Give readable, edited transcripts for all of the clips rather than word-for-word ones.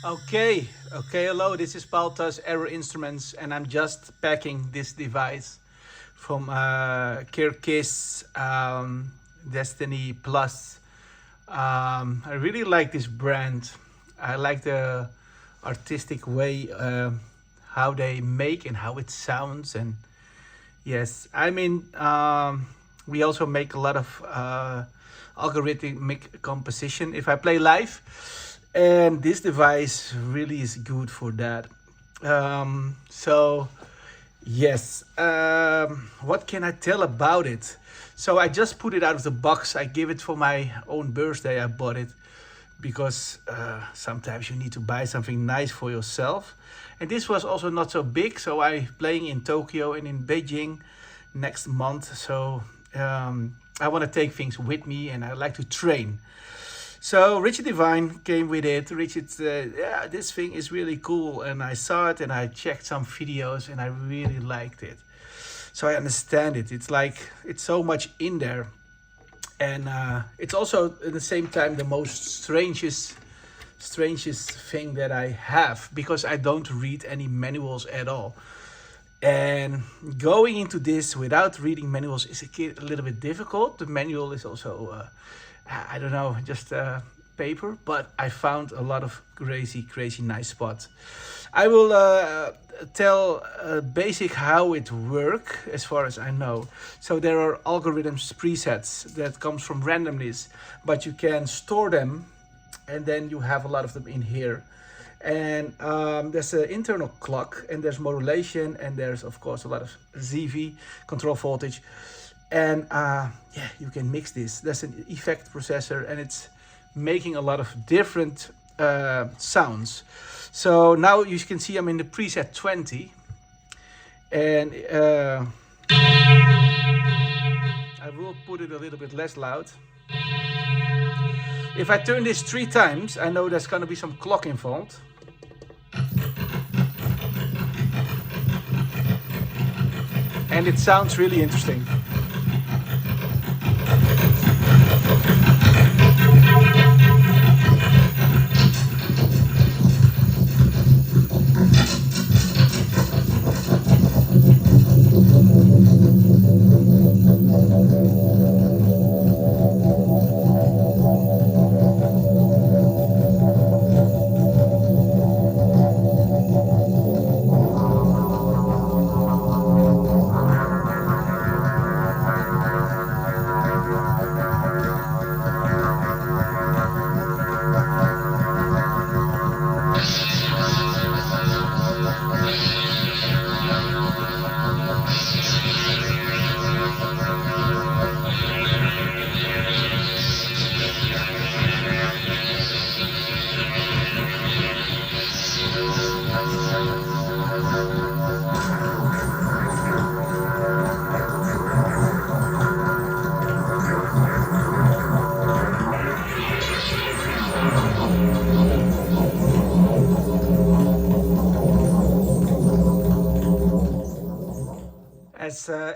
Hello, this is Paltas Error Instruments, and I'm just packing this device from Kirkis Destiny Plus. I really like this brand. I like the artistic way how they make and how it sounds. And yes, we also make a lot of algorithmic composition if I play live, and this device really is good for that. So yes, what can I tell about it? So I just put it out of the box. I give it for my own birthday. I bought it because sometimes you need to buy something nice for yourself. And this was also not so big, so I playing in Tokyo and in Beijing next month. So I want to take things with me, and I like to train. So Richard Devine came with it. Richard said, yeah, this thing is really cool. And I saw it and I checked some videos and I really liked it. So I understand it. It's like, it's so much in there. And it's also at the same time the most strangest thing that I have, because I don't read any manuals at all. And going into this without reading manuals is a little bit difficult. The manual is also, I don't know, just paper, but I found a lot of crazy nice spots. I will tell basic how it works as far as I know. So there are algorithms presets that comes from randomness, but you can store them, and then you have a lot of them in here. And there's an internal clock, and there's modulation, and there's of course a lot of ZV, control voltage. And yeah, you can mix this. There's an effect processor, and it's making a lot of different sounds. So now you can see I'm in the preset 20, and I will put it a little bit less loud. If I turn this 3 times, I know there's gonna be some clock involved. And it sounds really interesting.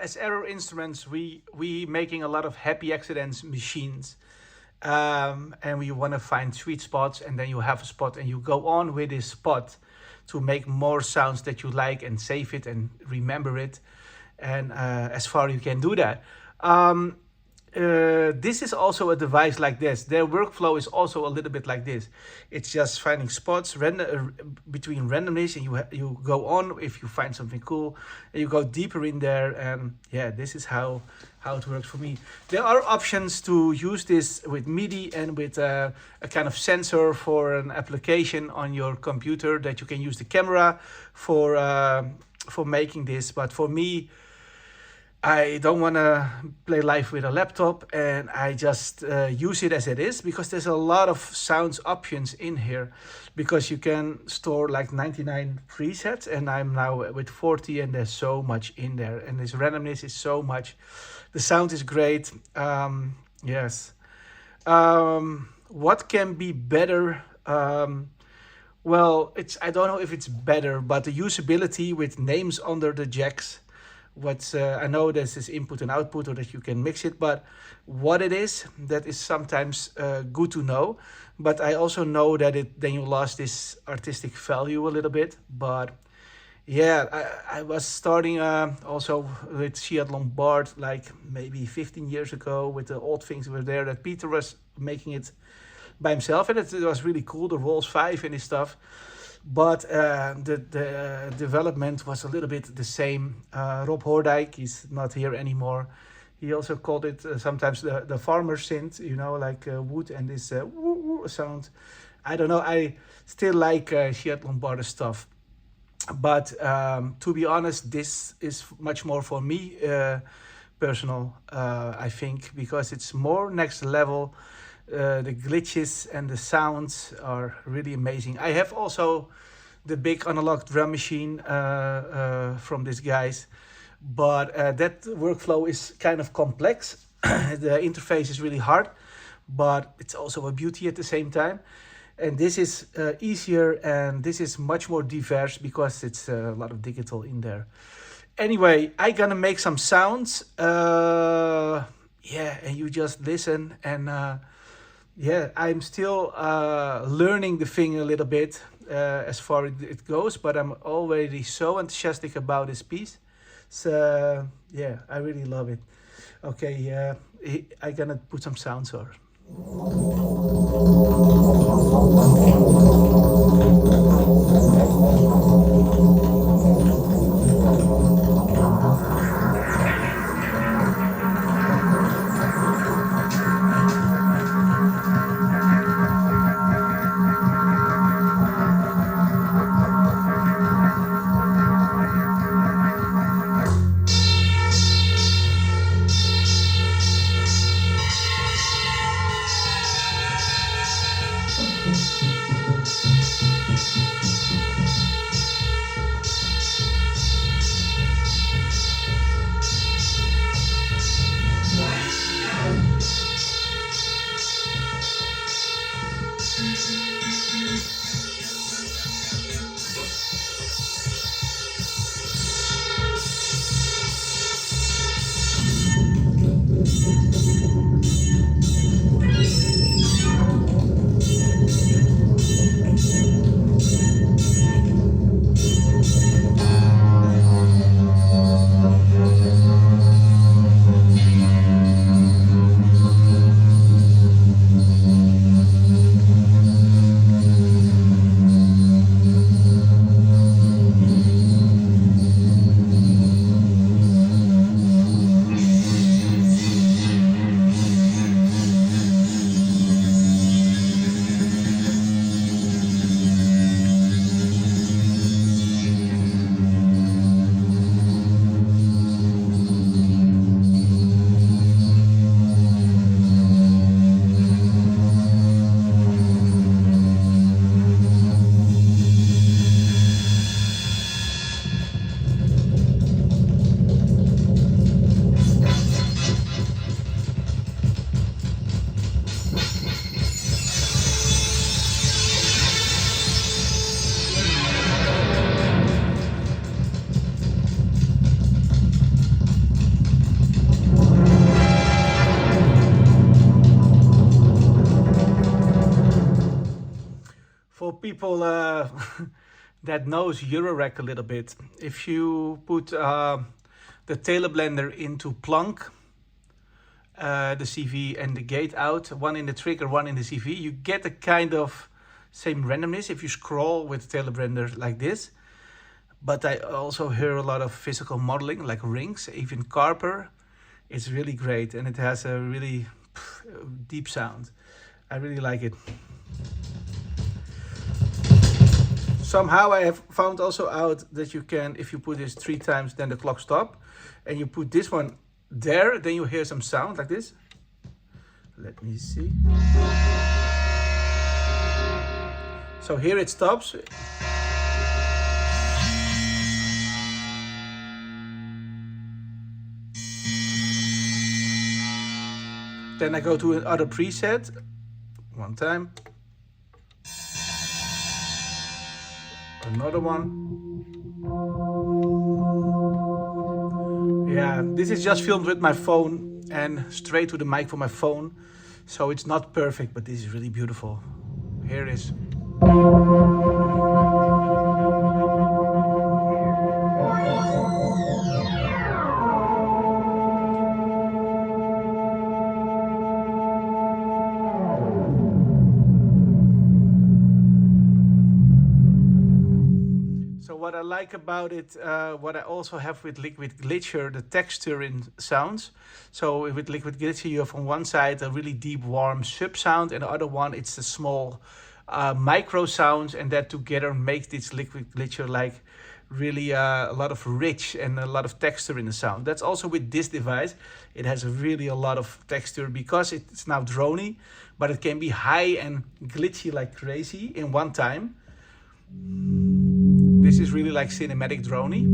As Error Instruments, we making a lot of happy accidents machines, and we want to find sweet spots, and then you have a spot and you go on with this spot to make more sounds that you like and save it and remember it, and as far you can do that. This is also a device like this. Their workflow is also a little bit like this. It's just finding spots between randomness, and you go on if you find something cool, and you go deeper in there. And yeah, this is how it works for me. There are options to use this with MIDI and with a kind of sensor for an application on your computer that you can use the camera for making this. But for me, I don't want to play live with a laptop, and I just use it as it is, because there's a lot of sounds options in here, because you can store like 99 presets, and I'm now with 40, and there's so much in there, and this randomness is so much. The sound is great. Yes. What can be better? Well, I don't know if it's better, but the usability with names under the jacks What's I know this is input and output, or that you can mix it, but what it is, that is sometimes good to know. But I also know that then you lost this artistic value a little bit. But yeah, I was starting also with Fiat Lombard like maybe 15 years ago, with the old things were there that Peter was making it by himself, and it was really cool, the Rolls 5 and his stuff. But the development was a little bit the same. Rob Hoordijk, he's not here anymore. He also called it sometimes the farmer synth, you know, like wood and this woo woo sound. I don't know. I still like Fiat Lombardo stuff. But to be honest, this is much more for me personal, I think, because it's more next level. The glitches and the sounds are really amazing. I have also the big analog drum machine from these guys, but that workflow is kind of complex. The interface is really hard, but it's also a beauty at the same time. And this is easier, and this is much more diverse because it's a lot of digital in there. Anyway, I gonna make some sounds. Yeah, and you just listen. And yeah, I'm still learning the thing a little bit as far as it goes, but I'm already so enthusiastic about this piece. So yeah, I really love it. Okay, I gonna put some sounds on. For people that knows Eurorack a little bit, if you put the Taylor blender into Plunk, the CV and the gate out, one in the trigger, one in the CV, you get a kind of same randomness if you scroll with Taylor blender like this. But I also hear a lot of physical modeling, like rings, even Carper. It's really great, and it has a really deep sound. I really like it. Somehow I have found also out that you can, if you put this 3 times, then the clock stop, and you put this one there, then you hear some sound like this. Let me see. So here it stops. Then I go to another preset, one time, another one, Yeah, this is just filmed with my phone and straight to the mic for my phone. So it's not perfect, but this is really beautiful. Here it is. So what I like about it, what I also have with Liquid Glitcher, the texture in sounds. So with Liquid Glitcher, you have on one side a really deep, warm sub sound, and the other one it's the small micro sounds, and that together makes this Liquid Glitcher like really a lot of rich and a lot of texture in the sound. That's also with this device. It has really a lot of texture because it's now droney, but it can be high and glitchy like crazy in one time. This is really like cinematic droney.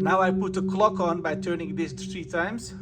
Now I put the clock on by turning this 3 times.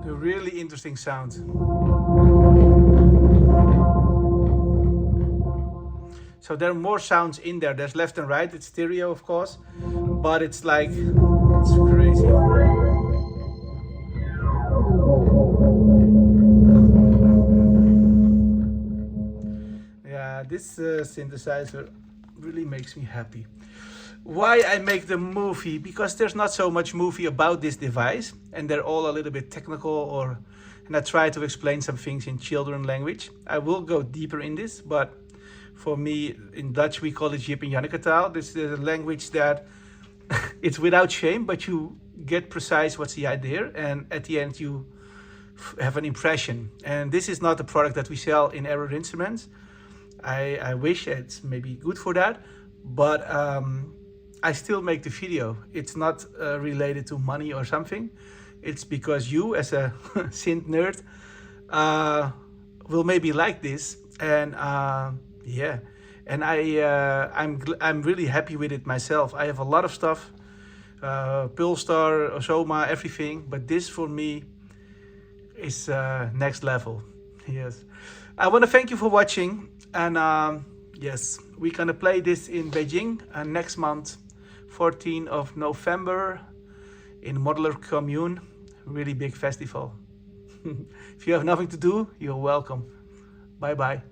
A really interesting sound. So there are more sounds in there. There's left and right, it's stereo of course, but it's like, it's crazy. Yeah, this synthesizer really makes me happy. Why I make the movie? Because there's not so much movie about this device, and they're all a little bit technical, and I try to explain some things in children language. I will go deeper in this, but for me, in Dutch we call it Jip en Janneke taal. This is a language that it's without shame, but you get precise what's the idea, and at the end you have an impression. And this is not a product that we sell in Error Instruments. I wish it's maybe good for that, but I still make the video. It's not related to money or something. It's because you, as a synth nerd, will maybe like this, and yeah, and I'm really happy with it myself. I have a lot of stuff, Pulsar, Osoma, everything, but this for me is next level. Yes, I want to thank you for watching, and yes, we're gonna play this in Beijing next month, 14th of November, in Modeler Commune, really big festival. If you have nothing to do, you're welcome. Bye bye.